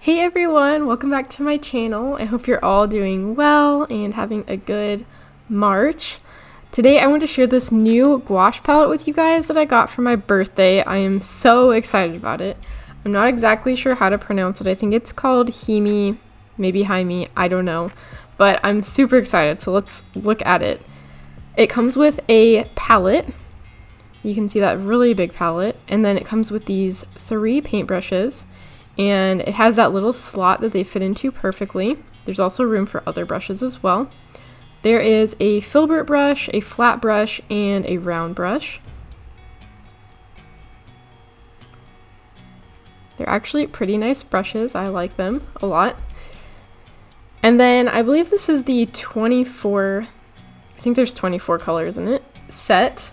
Hey everyone, welcome back to my channel. I hope you're all doing well and having a good March. Today I want to share this new gouache palette with you guys that I got for my birthday. I am so excited about it. I'm not exactly sure how to pronounce it. I think it's called HIMI, maybe HIMI, I don't know. But I'm super excited, so let's look at it. It comes with a palette. You can see that really big palette. And then it comes with these 3 paintbrushes. And it has that little slot that they fit into perfectly. There's also room for other brushes as well. There is a filbert brush, a flat brush, and a round brush. They're actually pretty nice brushes. I like them a lot. And then I believe this is the 24, I think there's 24 colors in it, set.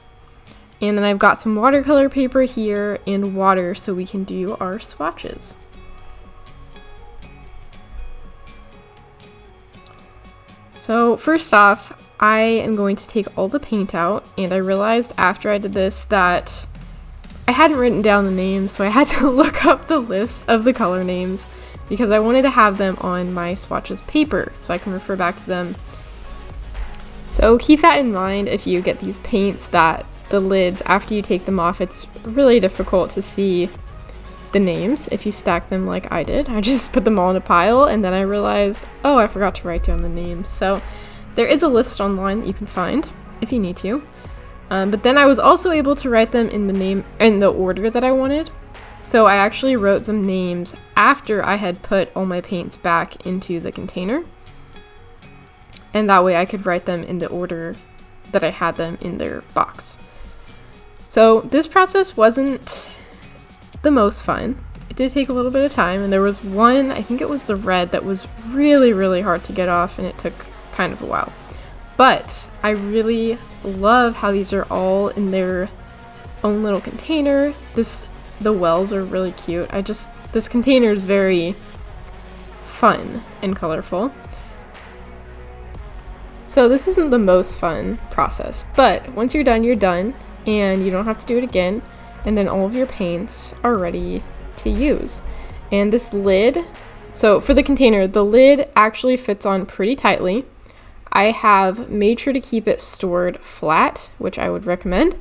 And then I've got some watercolor paper here and water so we can do our swatches. So first off, I am going to take all the paint out, and I realized after I did this that I hadn't written down the names, so I had to look up the list of the color names because I wanted to have them on my swatches paper so I can refer back to them. So keep that in mind if you get these paints that the lids, after you take them off, it's really difficult to see the names if you stack them like I did. I just put them all in a pile and then I realized, oh, I forgot to write down the names. So there is a list online that you can find if you need to. But then I was also able to write them in the order that I wanted. So I actually wrote them names after I had put all my paints back into the container. And that way I could write them in the order that I had them in their box. So this process wasn't the most fun. It did take a little bit of time, and there was one, I think it was the red, that was really hard to get off, and it took kind of a while. But I really love how these are all in their own little container. The wells are really cute. This container is very fun and colorful. So this isn't the most fun process, but once you're done, and you don't have to do it again. And then all of your paints are ready to use. And this lid, so for the container, the lid actually fits on pretty tightly. I have made sure to keep it stored flat, which I would recommend,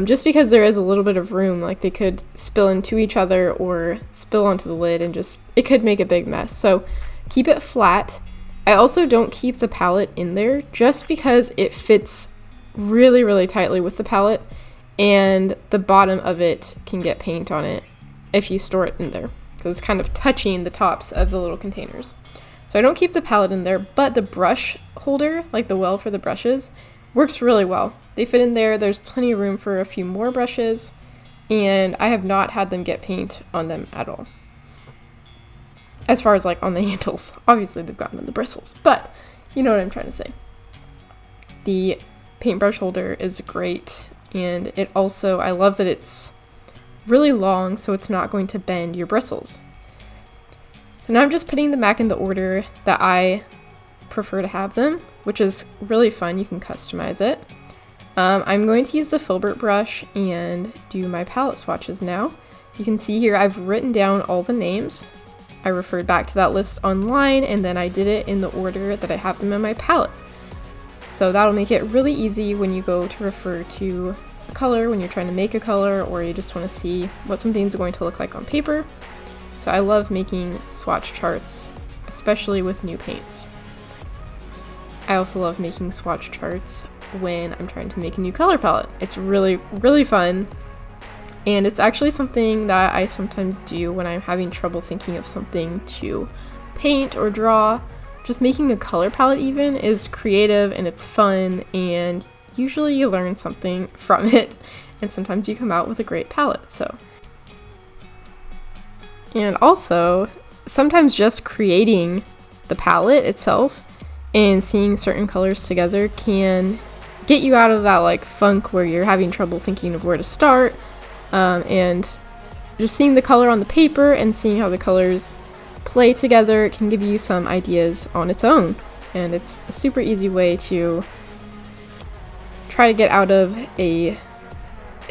just because there is a little bit of room, like they could spill into each other or spill onto the lid and it could make a big mess. So keep it flat. I also don't keep the palette in there just because it fits really tightly with the palette. And the bottom of it can get paint on it if you store it in there, because it's kind of touching the tops of the little containers. So I don't keep the palette in there, but the brush holder, like the well for the brushes, works really well. They fit in there. There's plenty of room for a few more brushes, and I have not had them get paint on them at all. As far as like on the handles, obviously they've gotten on the bristles, but you know what I'm trying to say. The paintbrush holder is great. And it also, I love that it's really long, so it's not going to bend your bristles. So now I'm just putting them back in the order that I prefer to have them, which is really fun. You can customize it. I'm going to use the filbert brush and do my palette swatches now. You can see here I've written down all the names. I referred back to that list online, and then I did it in the order that I have them in my palette. So that'll make it really easy when you go to refer to a color, when you're trying to make a color, or you just want to see what something's going to look like on paper. So I love making swatch charts, especially with new paints. I also love making swatch charts when I'm trying to make a new color palette. It's really fun, and it's actually something that I sometimes do when I'm having trouble thinking of something to paint or draw. Just making a color palette even is creative and it's fun, and usually you learn something from it, and sometimes you come out with a great palette. And also, sometimes just creating the palette itself and seeing certain colors together can get you out of that like funk where you're having trouble thinking of where to start, and just seeing the color on the paper and seeing how the colors play together can give you some ideas on its own. And it's a super easy way to try to get out of if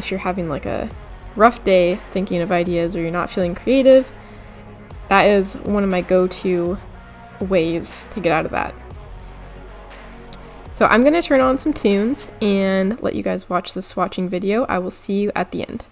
you're having like a rough day thinking of ideas or you're not feeling creative, that is one of my go-to ways to get out of that. So I'm going to turn on some tunes and let you guys watch the swatching video. I will see you at the end.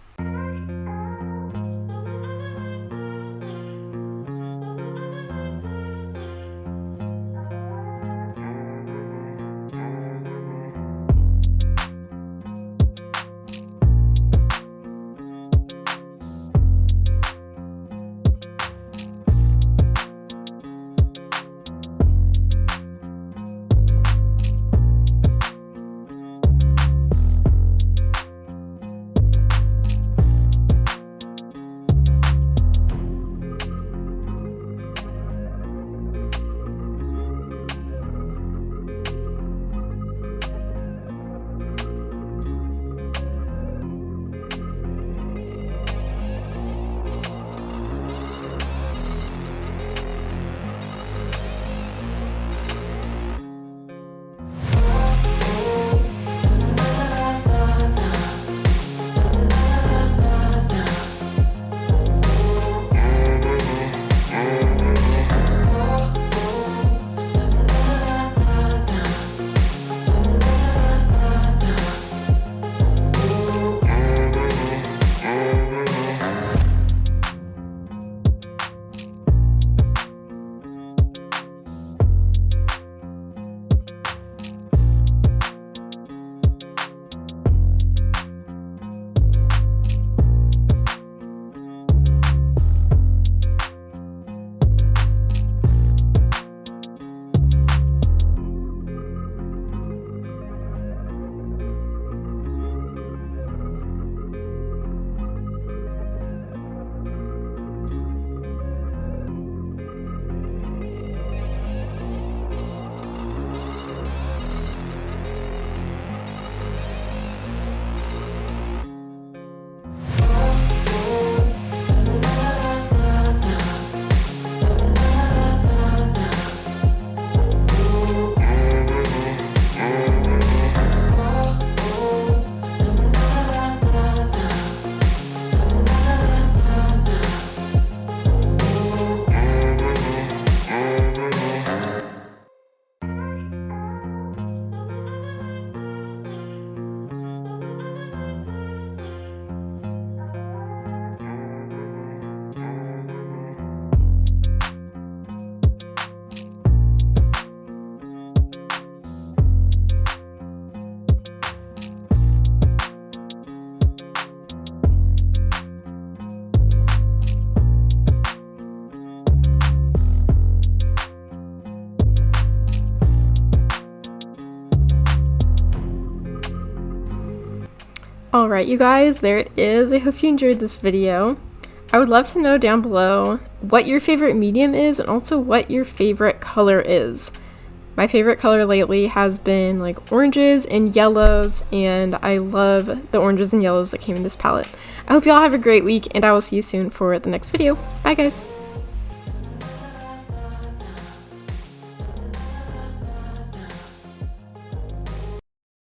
Alright you guys, there it is. I hope you enjoyed this video. I would love to know down below what your favorite medium is and also what your favorite color is. My favorite color lately has been like oranges and yellows, and I love the oranges and yellows that came in this palette. I hope you all have a great week, and I will see you soon for the next video. Bye guys!